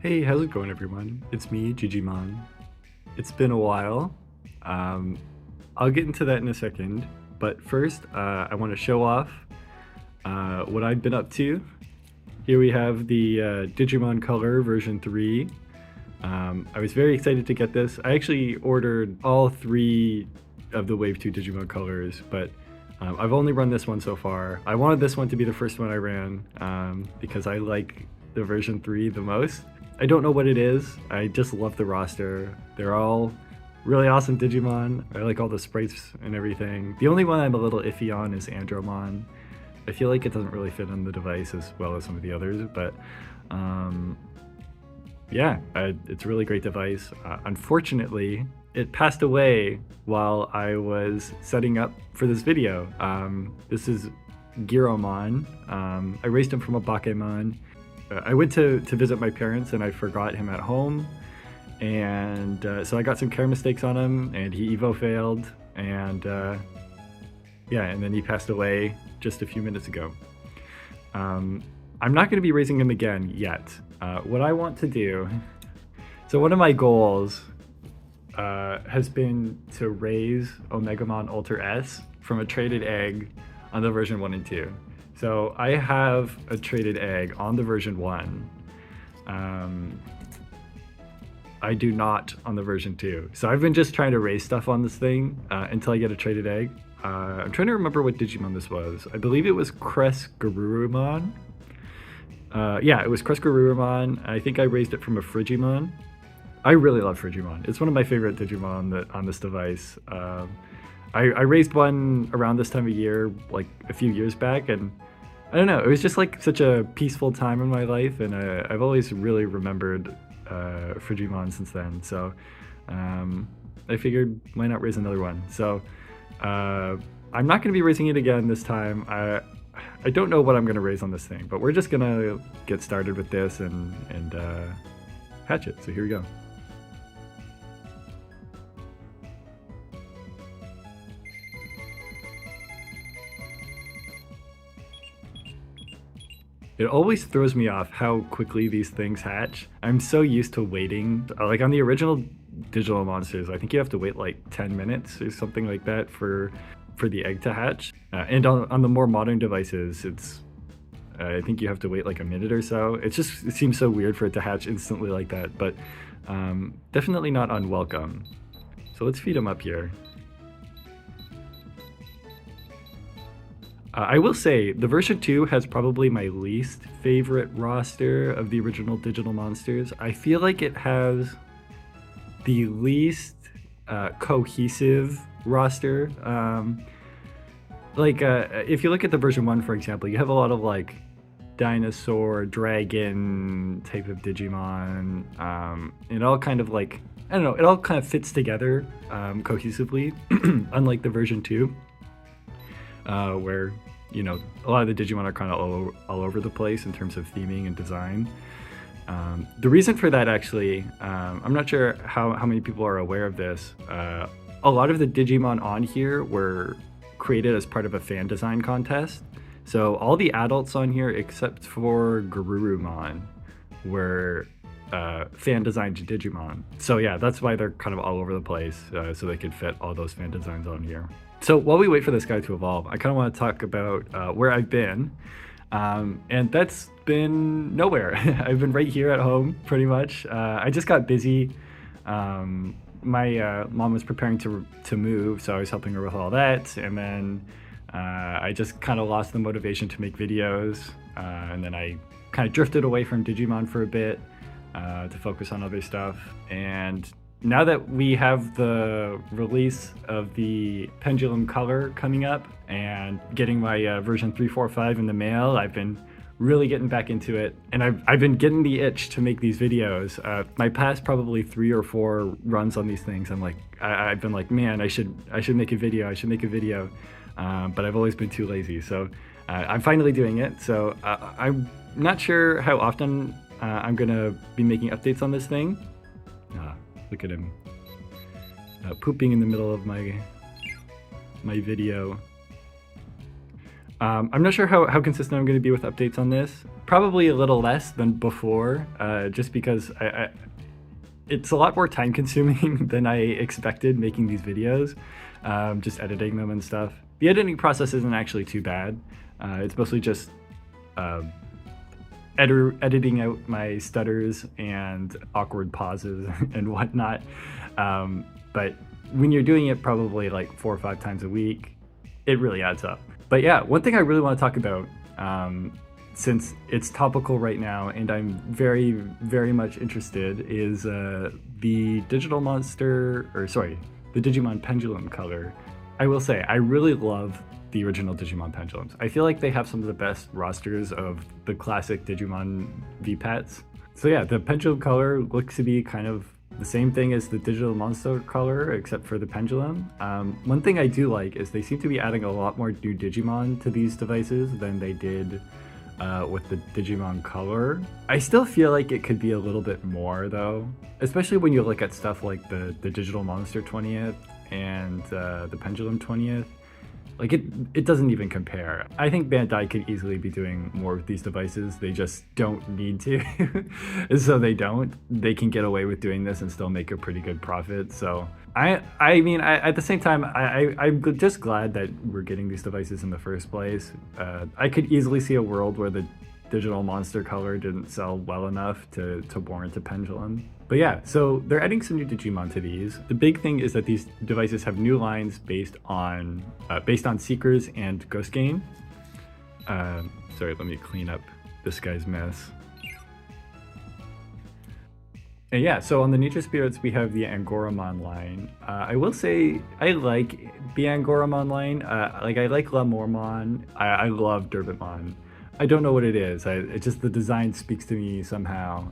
Hey, how's it going, everyone? It's me, Jijimon. It's been a while. I'll get into that in a second, but first, I want to show off what I've been up to. Here we have the Digimon Color version 3. I was very excited to get this. I actually ordered all 3 of the Wave 2 Digimon Colors, but I've only run this one so far. I wanted this one to be the first one I ran because I like the version 3 the most. I don't know what it is. I just love the roster. They're all really awesome Digimon. I like all the sprites and everything. The only one I'm a little iffy on is Andromon. I feel like it doesn't really fit on the device as well as some of the others, but yeah, it's a really great device. Unfortunately, it passed away while I was setting up for this video. This is Giromon. I raised him from a Bakemon. I went to visit my parents and I forgot him at home, and so I got some care mistakes on him and he evo failed, and yeah, and then he passed away just a few minutes ago. I'm not going to be raising him again yet. What I want to do, so one of my goals has been to raise Omegamon Ultra S from a traded egg on the version 1 and 2. So I have a traded egg on the version 1. I do not on the version 2. So I've been just trying to raise stuff on this thing until I get a traded egg. I'm trying to remember what Digimon this was. I believe it was Kresgarurumon. Yeah, it was Kresgarurumon. I think I raised it from a Frigimon. I really love Frigimon. It's one of my favorite Digimon on this device. I raised one around this time of year, like a few years back, and I don't know, it was just like such a peaceful time in my life, and I've always really remembered Frigimon since then. So I figured, why not raise another one? So I'm not going to be raising it again this time. I don't know what I'm going to raise on this thing, but we're just going to get started with this and hatch it. So here we go. It always throws me off how quickly these things hatch. I'm so used to waiting. Like on the original Digital Monsters, I think you have to wait like 10 minutes or something like that for the egg to hatch. And on the more modern devices, I think you have to wait like a minute or so. It seems so weird for it to hatch instantly like that, but definitely not unwelcome. So let's feed them up here. I will say, the version 2 has probably my least favorite roster of the original Digital Monsters. I feel like it has the least cohesive roster. If you look at the version 1, for example, you have a lot of like dinosaur, dragon type of Digimon. It all kind of like, I don't know, it all kind of fits together cohesively, unlike the version 2. Where, you know, a lot of the Digimon are kind of all over the place in terms of theming and design. The reason for that, actually, I'm not sure how many people are aware of this. A lot of the Digimon on here were created as part of a fan design contest. So all the adults on here, except for Garurumon, were fan designed Digimon. So yeah, that's why they're kind of all over the place, so they could fit all those fan designs on here. So while we wait for this guy to evolve, I kind of want to talk about where I've been. And that's been nowhere. I've been right here at home, pretty much. I just got busy. My mom was preparing to move, so I was helping her with all that. And then I just kind of lost the motivation to make videos. And then I kind of drifted away from Digimon for a bit to focus on other stuff. And now that we have the release of the Pendulum Color coming up and getting my version 345 in the mail, I've been really getting back into it, and I've been getting the itch to make these videos. My past probably 3 or 4 runs on these things, I'm like, I've been like, man, I should make a video. But I've always been too lazy. So I'm finally doing it. So I'm not sure how often I'm gonna be making updates on this thing. Look at him pooping in the middle of my video. I'm not sure how consistent I'm going to be with updates on this. Probably a little less than before, just because it's a lot more time consuming than I expected making these videos, just editing them and stuff. The editing process isn't actually too bad. It's mostly just editing out my stutters and awkward pauses and whatnot. But when you're doing it probably like 4 or 5 times a week, it really adds up. But yeah, one thing I really want to talk about, since it's topical right now and I'm very, very much interested, is the digital monster, or sorry, the Digimon Pendulum Color. I will say, I really love the original Digimon Pendulums. I feel like they have some of the best rosters of the classic Digimon VPATs. So yeah, the Pendulum Color looks to be kind of the same thing as the digital monster color, except for the pendulum. One thing I do like is they seem to be adding a lot more new Digimon to these devices than they did with the Digimon Color. I still feel like it could be a little bit more though, especially when you look at stuff like the digital monster 20th and the pendulum 20th. Like it doesn't even compare. I think Bandai could easily be doing more with these devices. They just don't need to. So they don't. They can get away with doing this and still make a pretty good profit. So I mean, at the same time, I'm just glad that we're getting these devices in the first place. I could easily see a world where the digital monster color didn't sell well enough to warrant a pendulum. But yeah, so they're adding some new Digimon to these. The big thing is that these devices have new lines based on Seekers and Ghost Game. Sorry, let me clean up this guy's mess. And yeah, so on the Nature Spirits, we have the Angoramon line. I will say I like the Angoramon line. Like I like Lamormon. I love Durbitmon. I don't know what it is. It just, the design speaks to me somehow.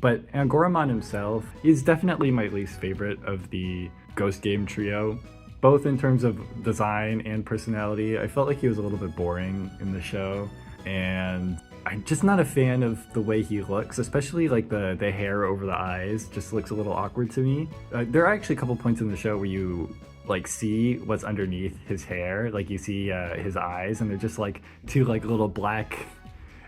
But Angoramon himself is definitely my least favorite of the Ghost Game trio, both in terms of design and personality. I felt like he was a little bit boring in the show, and I'm just not a fan of the way he looks, especially like the hair over the eyes just looks a little awkward to me. There are actually a couple points in the show where you like see what's underneath his hair, like you see his eyes, and they're just like two like little black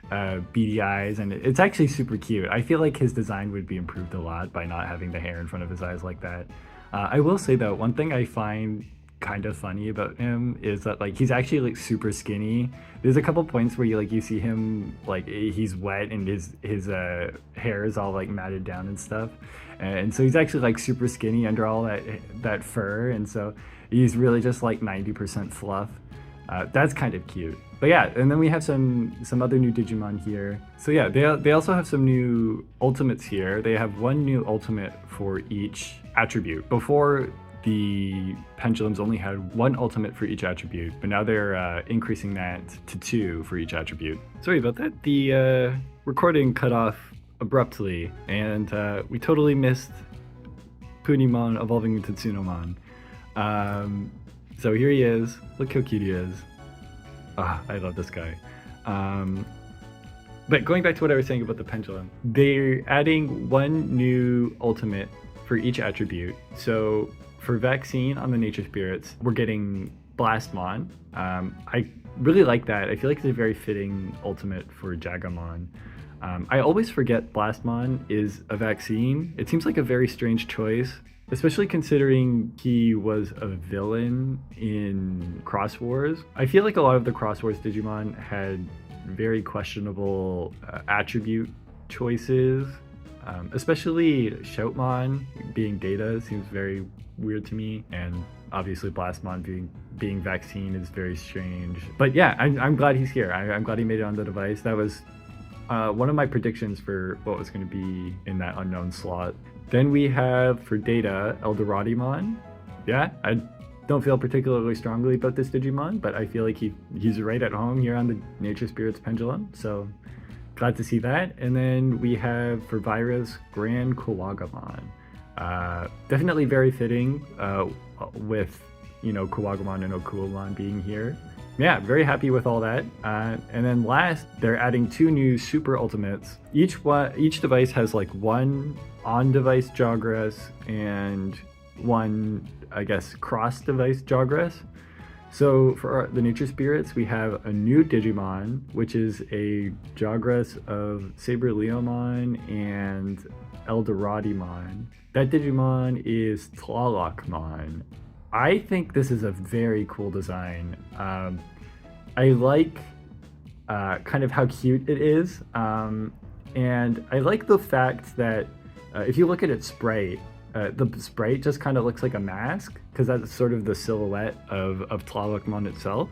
beady eyes, and it's actually super cute. I feel like his design would be improved a lot by not having the hair in front of his eyes like that. I will say though, one thing I find kind of funny about him is that like he's actually like super skinny. There's a couple points where you see him like he's wet and his hair is all like matted down and stuff, and so he's actually like super skinny under all that fur, and so he's really just like 90% fluff. That's kind of cute. But yeah, and then we have some other new Digimon here. So yeah, they also have some new ultimates here. They have one new ultimate for each attribute. Before, the pendulums only had one ultimate for each attribute, but now they're increasing that to 2 for each attribute. Sorry about that. The recording cut off abruptly, and we totally missed Punimon evolving into Tsunomon. So here he is. Look how cute he is. Ah, I love this guy. But going back to what I was saying about the pendulum, they're adding one new ultimate for each attribute. So for Vaccine on the Nature Spirits, we're getting Blastmon. I really like that. I feel like it's a very fitting ultimate for Jagamon. I always forget Blastmon is a Vaccine. It seems like a very strange choice, especially considering he was a villain in Cross Wars. I feel like a lot of the Cross Wars Digimon had very questionable attribute choices. Especially Shoutmon being Data seems very weird to me, and obviously Blastmon being Vaccine is very strange. But yeah, I'm glad he's here. I'm glad he made it on the device. That was one of my predictions for what was going to be in that unknown slot. Then we have for Data Eldoradimon. Yeah, I don't feel particularly strongly about this Digimon, but I feel like he's right at home here on the Nature Spirits Pendulum, so glad to see that. And then we have for Virus Grand Kuwagamon. Definitely very fitting with, you know, Kuwagamon and Okuamon being here. Yeah, very happy with all that. And then last, they're adding 2 new super ultimates. Each device has like one on-device Jogress and one, I guess, cross-device Jogress. So for the nature spirits, we have a new Digimon, which is a Jogress of Saber Leomon and Eldoradimon. That Digimon is Tlaloc-mon. I think this is a very cool design. I like kind of how cute it is, and I like the fact that if you look at its sprite, the sprite just kind of looks like a mask because that's sort of the silhouette of Tlaloc-mon itself.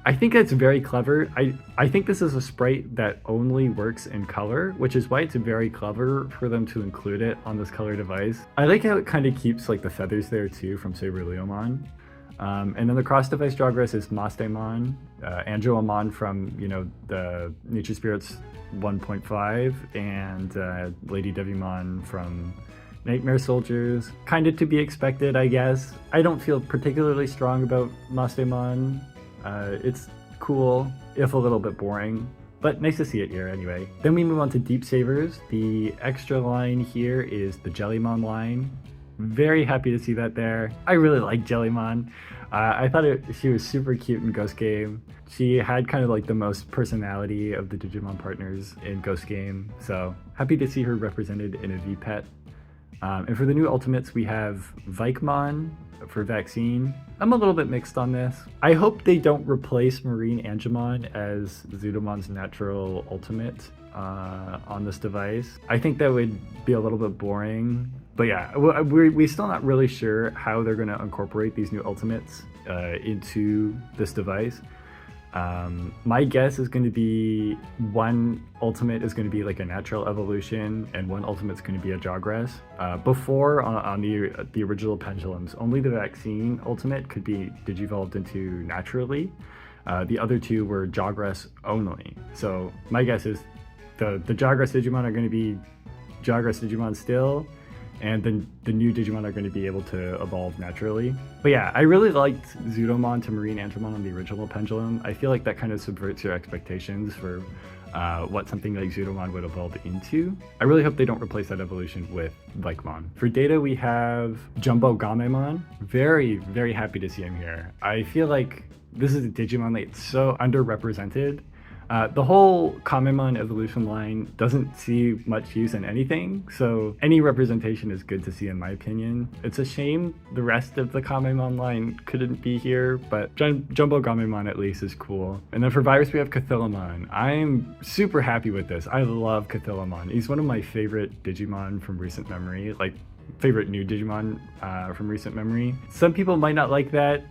I think it's very clever. I think this is a sprite that only works in color, which is why it's very clever for them to include it on this color device. I like how it kind of keeps like the feathers there too from Saber Leomon. And then the cross-device Jogress is Mastemon, Angelomon from, you know, the Nature Spirits 1.5, and Lady Devimon from Nightmare Soldiers. Kind of to be expected, I guess. I don't feel particularly strong about Mastemon. It's cool, if a little bit boring, but nice to see it here anyway. Then we move on to Deep Savers. The extra line here is the Jellymon line. Very happy to see that there. I really like Jellymon. I thought she was super cute in Ghost Game. She had kind of like the most personality of the Digimon partners in Ghost Game, so happy to see her represented in a V-Pet. And for the new Ultimates, we have Vikemon for Vaccine. I'm a little bit mixed on this. I hope they don't replace Marine Angemon as Zudomon's natural Ultimate on this device. I think that would be a little bit boring. But yeah, we're still not really sure how they're going to incorporate these new Ultimates into this device. My guess is going to be one Ultimate is going to be like a natural evolution, and one Ultimate is going to be a Jogress. Before, on the original Pendulums, only the Vaccine Ultimate could be digivolved into naturally. The other two were Jogress only. So my guess is the Jogress Digimon are going to be Jogress Digimon still, and then the new Digimon are going to be able to evolve naturally. But yeah, I really liked Zudomon to Marine Angemon on the original Pendulum. I feel like that kind of subverts your expectations for what something like Zudomon would evolve into. I really hope they don't replace that evolution with Vikemon. For data, we have Jumbo Gamemon. Very, very happy to see him here. I feel like this is a Digimon that's so underrepresented. The whole Kamemon evolution line doesn't see much use in anything, so any representation is good to see in my opinion. It's a shame the rest of the Kamemon line couldn't be here, but Jumbo Gamemon at least is cool. And then for Virus we have Cathilamon. I'm super happy with this. I love Cathilamon. He's one of my favorite Digimon from recent memory, like favorite new Digimon from recent memory. Some people might not like that.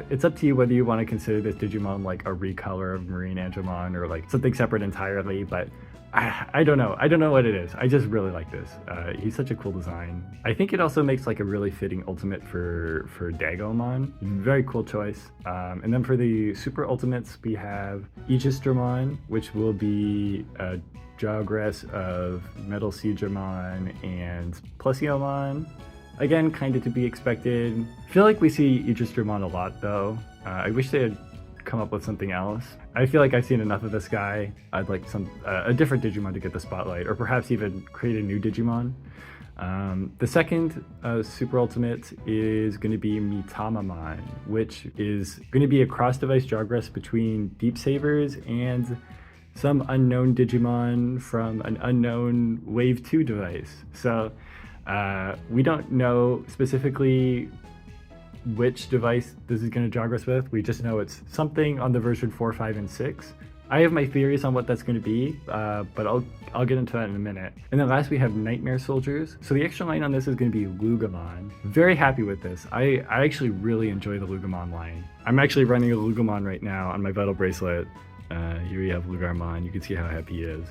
It's up to you whether you want to consider this Digimon like a recolor of Marine Angemon or like something separate entirely, but I don't know. I don't know what it is. I just really like this. He's such a cool design. I think it also makes like a really fitting ultimate for Dagomon. Very cool choice. And then for the super ultimates, we have Aegistramon, which will be a Jogress of Metal Siegramon and Plesiomon. Again, kind of to be expected. I feel like we see Aegistramon a lot though. I wish they had come up with something else. I feel like I've seen enough of this guy. I'd like a different Digimon to get the spotlight, or perhaps even create a new Digimon. The second super ultimate is going to be Mitamamon, which is going to be a cross-device Jogress between Deep Savers and some unknown Digimon from an unknown Wave 2 device. So we don't know specifically which device this is going to Jogress with. We just know it's something on the version 4, 5, and 6. I have my theories on what that's going to be, but I'll get into that in a minute. And then last we have Nightmare Soldiers. So the extra line on this is going to be Lugamon. Very happy with this. I actually really enjoy the Lugamon line. I'm actually running a Lugamon right now on my Vital Bracelet. Here we have Lugarmon. You can see how happy he is.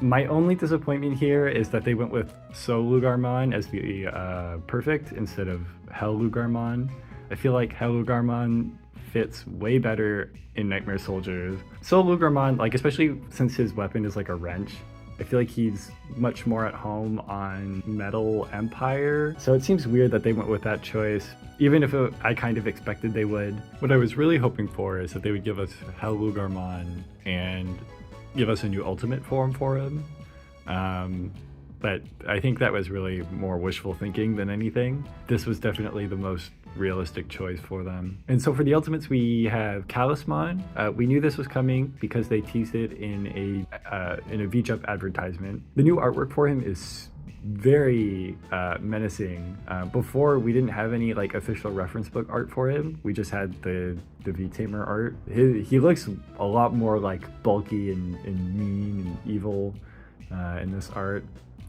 My only disappointment here is that they went with So Lugarmon as the perfect instead of Hell Lugarmon. I feel like Hell Lugarmon fits way better in Nightmare Soldiers. So Lugarmon, like especially since his weapon is like a wrench, I feel like he's much more at home on Metal Empire. So it seems weird that they went with that choice, even if I kind of expected they would. What I was really hoping for is that they would give us Hell Lugarmon and give us a new ultimate form for him. but I think that was really more wishful thinking than anything. This was definitely the most realistic choice for them. And so for the ultimates, we have Talisman. We knew this was coming because they teased it in a VJump advertisement. The new artwork for him is very menacing. Before, we didn't have any like official reference book art for him. We just had the V-Tamer art. He looks a lot more like bulky and mean and evil in this art.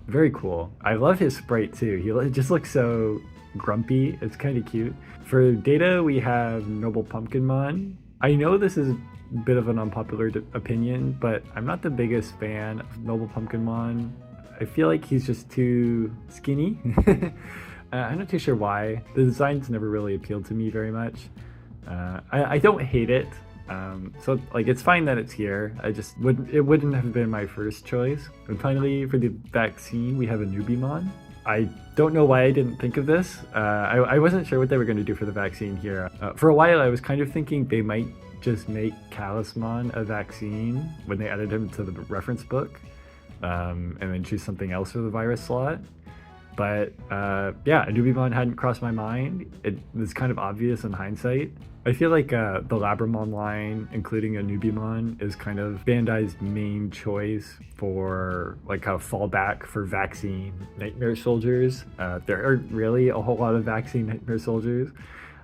Very cool. I love his sprite too. He just looks so grumpy. It's kind of cute. For data, we have Noble Pumpkinmon. I know this is a bit of an unpopular opinion, but I'm not the biggest fan of Noble Pumpkinmon. I feel like he's just too skinny. I'm not too sure why. The design's never really appealed to me very much. I don't hate it. So like it's fine that it's here. It wouldn't have been my first choice. And finally, for the vaccine, we have a Newbimon. I don't know why I didn't think of this. I wasn't sure what they were going to do for the vaccine here. For a while, I was kind of thinking they might just make Talisman a vaccine when they added him to the reference book, and then choose something else for the virus slot. But yeah, a Newbimon hadn't crossed my mind. It was kind of obvious in hindsight. I feel like the Labramon line, including a Newbimon, is kind of Bandai's main choice for like a fallback for vaccine Nightmare Soldiers. There aren't really a whole lot of vaccine Nightmare Soldiers.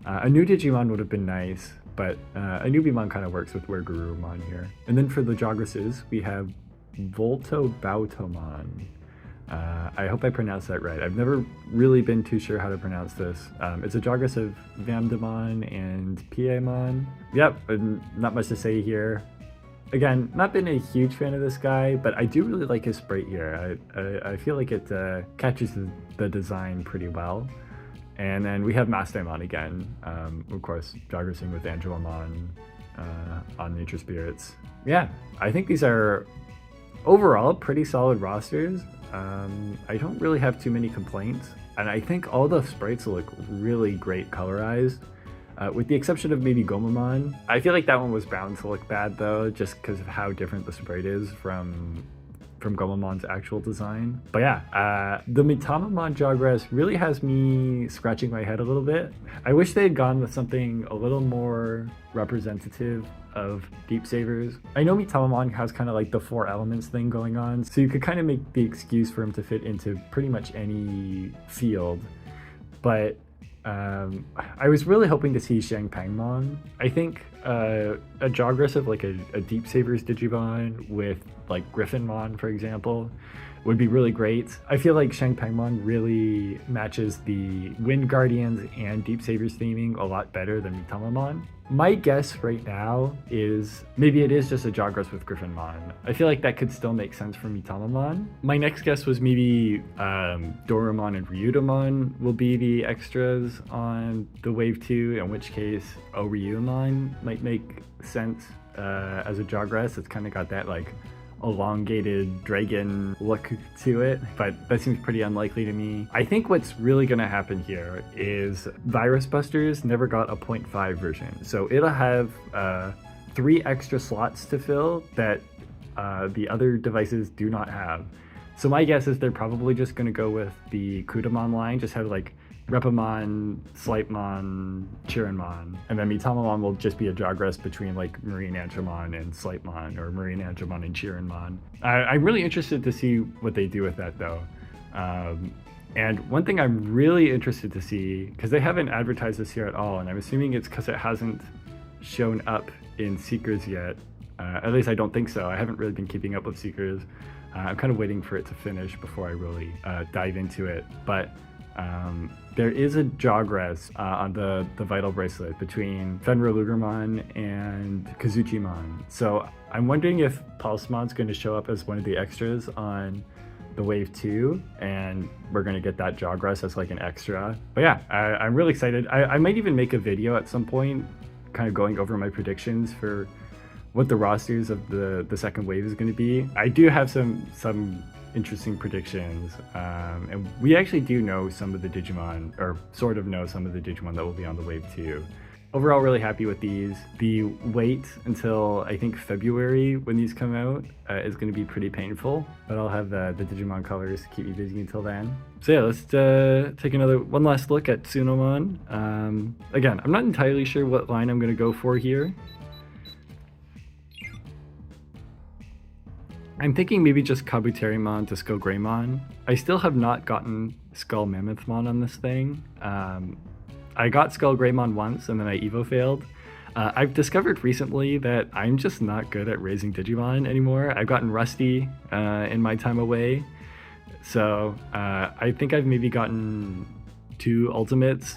A new Digimon would have been nice, but a Newbimon kind of works with Wergurumon here. And then for the Jogresses, we have Voltobautomon. I hope I pronounced that right. I've never really been too sure how to pronounce this. It's a Jogress of Vamdemon and Piemon. Yep, not much to say here. Again, not been a huge fan of this guy, but I do really like his sprite here. I feel like it catches the design pretty well. And then we have Mastemon again. Of course, Jogressing with Angelomon on Nature Spirits. Yeah, I think these are overall pretty solid rosters. I don't really have too many complaints, and I think all the sprites look really great colorized, with the exception of maybe Gomamon. I feel like that one was bound to look bad though, just because of how different the sprite is from Gomamon's actual design. But yeah, the Mitamamon Jogress really has me scratching my head a little bit. I wish they had gone with something a little more representative of Deep Savers. I know Mitamamon has kind of like the 4 elements thing going on, so you could kind of make the excuse for him to fit into pretty much any field. But I was really hoping to see Shangpangmon. I think a Jogress of like a Deep Savers Digimon with like Griffinmon, for example, would be really great. I feel like Shangpangmon really matches the Wind Guardians and Deep Savers theming a lot better than Mitamamon. My guess right now is maybe it is just a Jogress with Griffinmon. I feel like that could still make sense for Mitamamon. My next guess was maybe Dorumon and Ryudomon will be the extras on the Wave 2, in which case Ryudomon might make sense as a Jogress. It's kind of got that like elongated dragon look to it, but that seems pretty unlikely to me. I think what's really going to happen here is Virus Busters never got a 0.5 version, so it'll have 3 extra slots to fill that the other devices do not have. So my guess is they're probably just going to go with the Kudamon line, just have like Repamon, Slightmon, Chirinmon, and then Mitamamon will just be a Jogress between like Marine Angemon and Slightmon, or Marine Angemon and Chirinmon. I'm really interested to see what they do with that though. And one thing I'm really interested to see, because they haven't advertised this here at all, and I'm assuming it's because it hasn't shown up in Seekers yet. At least I don't think so. I haven't really been keeping up with Seekers. I'm kind of waiting for it to finish before I really dive into it. But there is a Jogress on the Vital Bracelet between Fenrir Lugermon and Kazuchimon. So I'm wondering if Pulsemon's going to show up as one of the extras on the Wave 2, and we're going to get that Jogress as like an extra. But yeah, I'm really excited. I might even make a video at some point kind of going over my predictions for what the rosters of the second wave is going to be. I do have some interesting predictions, and we actually do know some of the Digimon, or sort of know some of the Digimon that will be on the Wave 2. overall really happy with these. The wait until I think February when these come out is going to be pretty painful, but I'll have the Digimon colors to keep me busy until then. So yeah, let's take one last look at Tsunomon. Again, I'm not entirely sure what line I'm going to go for here. I'm thinking maybe just Kabuterimon to Skull Greymon. I still have not gotten Skull Mammothmon on this thing. I got Skull Greymon once and then I Evo failed. I've discovered recently that I'm just not good at raising Digimon anymore. I've gotten rusty in my time away. So I think I've maybe gotten 2 ultimates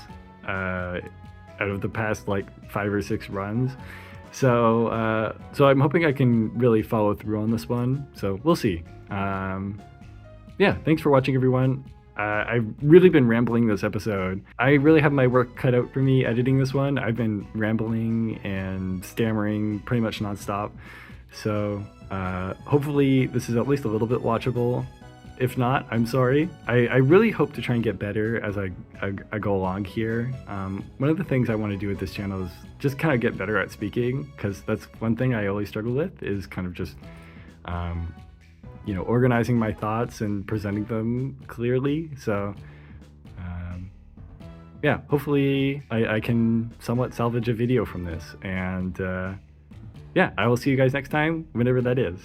out of the past like 5 or 6 runs. So I'm hoping I can really follow through on this one. So we'll see. Yeah, thanks for watching, everyone. I've really been rambling this episode. I really have my work cut out for me editing this one. I've been rambling and stammering pretty much nonstop. So hopefully this is at least a little bit watchable. If not, I'm sorry. I really hope to try and get better as I go along here. One of the things I want to do with this channel is just kind of get better at speaking, because that's one thing I always struggle with, is kind of just you know, organizing my thoughts and presenting them clearly. So yeah, hopefully I can somewhat salvage a video from this. And yeah, I will see you guys next time, whenever that is.